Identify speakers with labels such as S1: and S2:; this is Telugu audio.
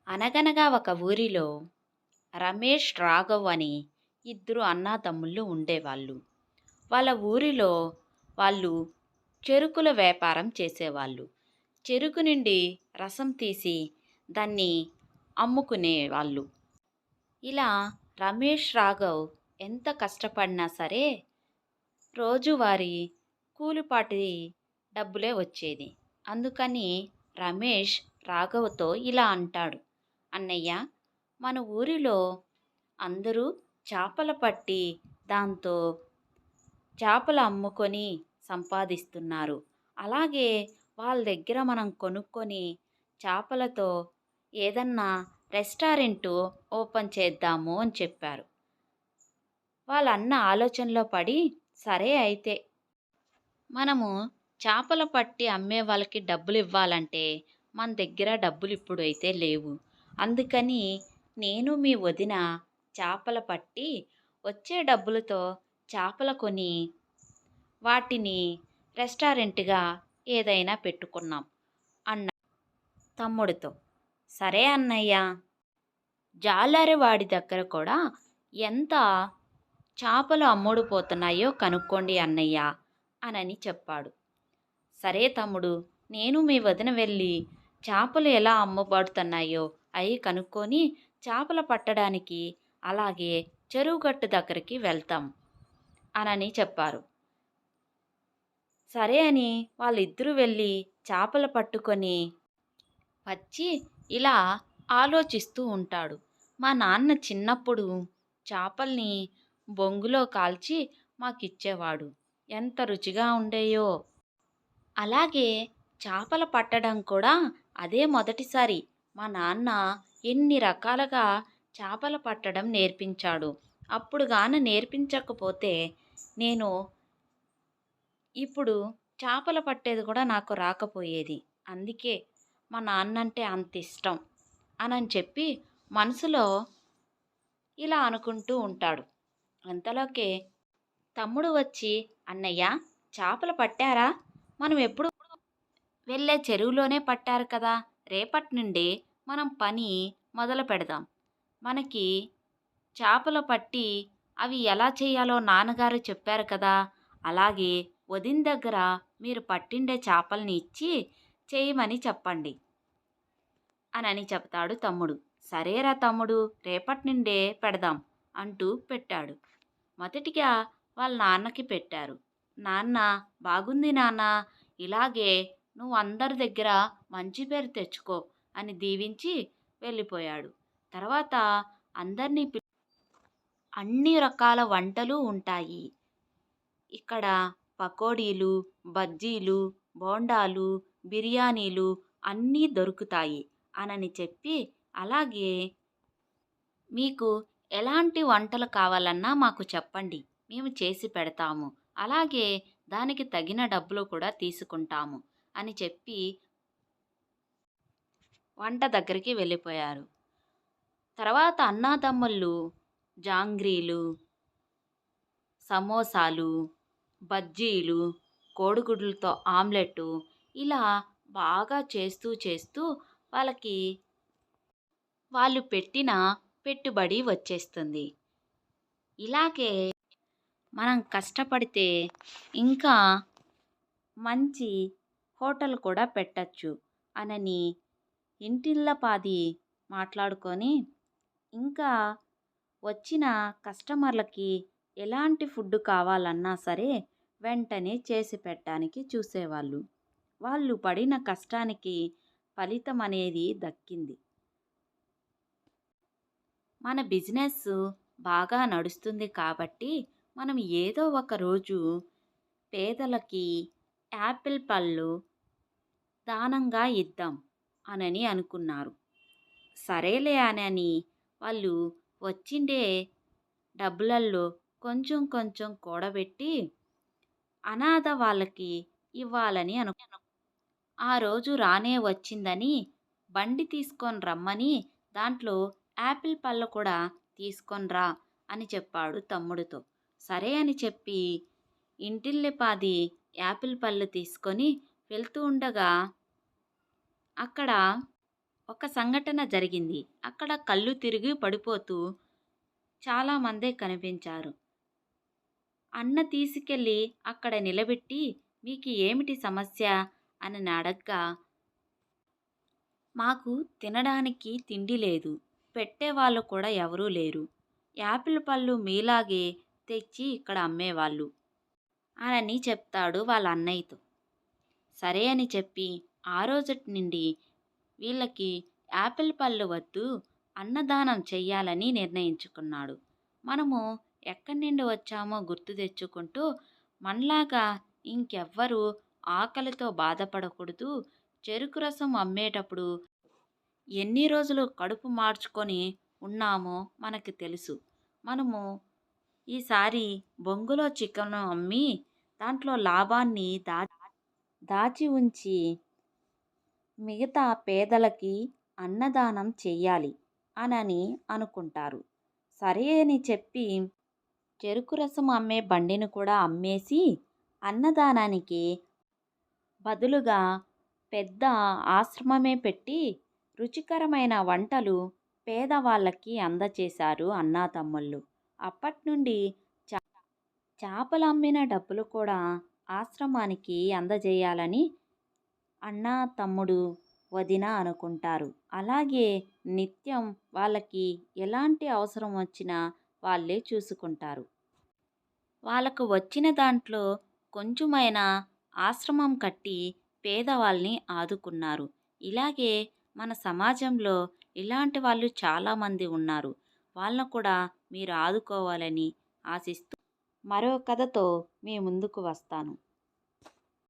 S1: అనగనగా ఒక ఊరిలో రమేష్, రాఘవ్ అని ఇద్దరు అన్నాతమ్ముళ్ళు ఉండేవాళ్ళు. వాళ్ళ ఊరిలో వాళ్ళు చెరుకుల వ్యాపారం చేసేవాళ్ళు. చెరుకు నుండి రసం తీసి దాన్ని అమ్ముకునేవాళ్ళు. ఇలా రమేష్, రాఘవ్ ఎంత కష్టపడినా సరే రోజువారీ కూలిపాటి డబ్బులే వచ్చేది. అందుకని రమేష్ రాఘవ్‌తో ఇలా అంటాడు. అన్నయ్య, మన ఊరిలో అందరూ చేపలు పట్టి దాంతో చేపలు అమ్ముకొని సంపాదిస్తున్నారు. అలాగే వాళ్ళ దగ్గర మనం కొనుక్కొని చేపలతో ఏదన్నా రెస్టారెంటు ఓపెన్ చేద్దాము అని చెప్పారు. వాళ్ళ అన్న ఆలోచనలో పడి, సరే అయితే మనము చేపలు పట్టి అమ్మే వాళ్ళకి డబ్బులు ఇవ్వాలంటే మన దగ్గర డబ్బులు ఇప్పుడైతే లేవు. అందుకని నేను మీ వదిన చేపలు పట్టి వచ్చే డబ్బులతో చేపలు కొని వాటిని రెస్టారెంట్‌గా ఏదైనా పెట్టుకున్నాం అన్న తమ్ముడితో. సరే అన్నయ్య, జాలరివాడి దగ్గర కూడా ఎంత చేపలు అమ్ముడుపోతున్నాయో కనుక్కోండి అన్నయ్య అనని చెప్పాడు. సరే తమ్ముడు, నేను మీ వదిన వెళ్ళి చేపలు ఎలా అమ్మబడుతున్నాయో అవి కనుక్కొని చేపలు పట్టడానికి అలాగే చెరువుగట్టు దగ్గరికి వెళ్తాం అనని చెప్పారు. సరే అని వాళ్ళిద్దరూ వెళ్ళి చేపలు పట్టుకొని వచ్చి ఇలా ఆలోచిస్తూ ఉంటాడు. మా నాన్న చిన్నప్పుడు చేపల్ని బొంగులో కాల్చి మాకిచ్చేవాడు. ఎంత రుచిగా ఉండేయో. అలాగే చేపలు పట్టడం కూడా అదే మొదటిసారి. మా నాన్న ఎన్ని రకాలుగా చేపలు పట్టడం నేర్పించాడు. అప్పుడు గాన నేర్పించకపోతే నేను ఇప్పుడు చేపలు పట్టేది కూడా నాకు రాకపోయేది. అందుకే మా నాన్నంటే అంత ఇష్టం అనని చెప్పి మనసులో ఇలా అనుకుంటూ ఉంటాడు. అంతలోకే తమ్ముడు వచ్చి, అన్నయ్య, చేపలు పట్టారా? మనం ఎప్పుడు వెళ్ళే చెరువులోనే పట్టారు కదా. రేపటి నుండి మనం పని మొదలు పెడదాం. మనకి చేపలు పట్టి అవి ఎలా చేయాలో నాన్నగారు చెప్పారు కదా. అలాగే వదిన దగ్గర మీరు పట్టిండే చేపల్ని ఇచ్చి చేయమని చెప్పండి అనని చెప్తాడు తమ్ముడు. సరేరా తమ్ముడు, రేపటి నుండే పెడదాం అంటూ పెట్టాడు. మొదటిగా వాళ్ళ నాన్నకి పెట్టారు. నాన్న, బాగుంది నాన్న, ఇలాగే నువ్వు అందరి దగ్గర మంచి పేరు తెచ్చుకో అని దీవించి వెళ్ళిపోయాడు. తర్వాత అందరినీ అన్ని రకాల వంటలు ఉంటాయి. ఇక్కడ పకోడీలు, బజ్జీలు, బోండాలు, బిర్యానీలు అన్నీ దొరుకుతాయి అనని చెప్పి, అలాగే మీకు ఎలాంటి వంటలు కావాలన్నా మాకు చెప్పండి, మేము చేసి పెడతాము. అలాగే దానికి తగిన డబ్బులు కూడా తీసుకుంటాము అని చెప్పి వంట దగ్గరికి వెళ్ళిపోయారు. తర్వాత అన్నాతమ్ముళ్ళు జాంగ్రీలు, సమోసాలు, బజ్జీలు, కోడిగుడ్లతో ఆమ్లెట్టు ఇలా బాగా చేస్తూ చేస్తూ వాళ్ళకి వాళ్ళు పెట్టిన పెట్టుబడి వచ్చేస్తుంది. ఇలాగే మనం కష్టపడితే ఇంకా మంచి హోటల్ కూడా పెట్టచ్చు అనని ఇంటిల్లపాది మాట్లాడుకొని ఇంకా వచ్చిన కస్టమర్లకి ఎలాంటి ఫుడ్ కావాలన్నా సరే వెంటనే చేసి పెట్టడానికి చూసేవాళ్ళు. వాళ్ళు పడిన కష్టానికి ఫలితం అనేది దక్కింది. మన బిజినెస్ బాగా నడుస్తుంది కాబట్టి మనం ఏదో ఒక రోజు పేదలకి యాపిల్ పళ్ళు దానంగా ఇద్దాం అనని అనుకున్నారు. సరేలే అనని వాళ్ళు వచ్చిండే డబ్బులల్లో కొంచెం కొంచెం కూడబెట్టి అనాథ వాళ్ళకి ఇవ్వాలని ఆ రోజు రానే వచ్చిందని బండి తీసుకొని రమ్మని దాంట్లో యాపిల్ పళ్ళు కూడా తీసుకొని రా అని చెప్పాడు తమ్ముడితో. సరే అని చెప్పి ఇంటిల్లిపాది యాపిల్ పళ్ళు తీసుకొని వెళ్తూ ఉండగా అక్కడ ఒక సంఘటన జరిగింది. అక్కడ కళ్ళు తిరిగి పడిపోతూ చాలామందే కనిపించారు. అన్న తీసుకెళ్ళి అక్కడ నిలబెట్టి, "మీకు ఏమిటి సమస్య?" అని అడగ్గా, "మాకు తినడానికి తిండి లేదు. పెట్టేవాళ్ళు కూడా ఎవరూ లేరు. యాపిల్ పళ్ళు మీలాగే తెచ్చి ఇక్కడ అమ్మేవాళ్ళు" అని చెప్తాడు వాళ్ళ అన్నయ్యతో. సరే అని చెప్పి ఆ రోజటి నుండి వీళ్ళకి యాపిల్ పళ్ళు వద్దు, అన్నదానం చెయ్యాలని నిర్ణయించుకున్నాడు. మనము ఎక్కడి నుండి వచ్చామో గుర్తు తెచ్చుకుంటూ మనలాగా ఇంకెవ్వరు ఆకలితో బాధపడకూడదు. చెరుకు రసం అమ్మేటప్పుడు ఎన్ని రోజులు కడుపు మార్చుకొని ఉన్నామో మనకు తెలుసు. మనము ఈసారి బొంగులో చికెను అమ్మి దాంట్లో లాభాన్ని దాచి ఉంచి మిగతా పేదలకి అన్నదానం చెయ్యాలి అనని అనుకుంటారు. సరే అని చెప్పి చెరుకు రసం అమ్మే బండిని కూడా అమ్మేసి అన్నదానానికి బదులుగా పెద్ద ఆశ్రమమే పెట్టి రుచికరమైన వంటలు పేదవాళ్ళకి అందచేశారు అన్నాతమ్ముళ్ళు. అప్పట్నుండి చేపలు అమ్మిన డబ్బులు కూడా ఆశ్రమానికి అందజేయాలని అన్న, తమ్ముడు, వదిన అనుకుంటారు. అలాగే నిత్యం వాళ్ళకి ఎలాంటి అవసరం వచ్చినా వాళ్ళే చూసుకుంటారు. వాళ్ళకు వచ్చిన దాంట్లో కొంచెమైనా ఆశ్రమం కట్టి పేదవాళ్ళని ఆదుకున్నారు. ఇలాగే మన సమాజంలో ఇలాంటి వాళ్ళు చాలామంది ఉన్నారు. వాళ్ళను కూడా మీరు ఆదుకోవాలని ఆశిస్తూ మరో కథతో మీ ముందుకు వస్తాను.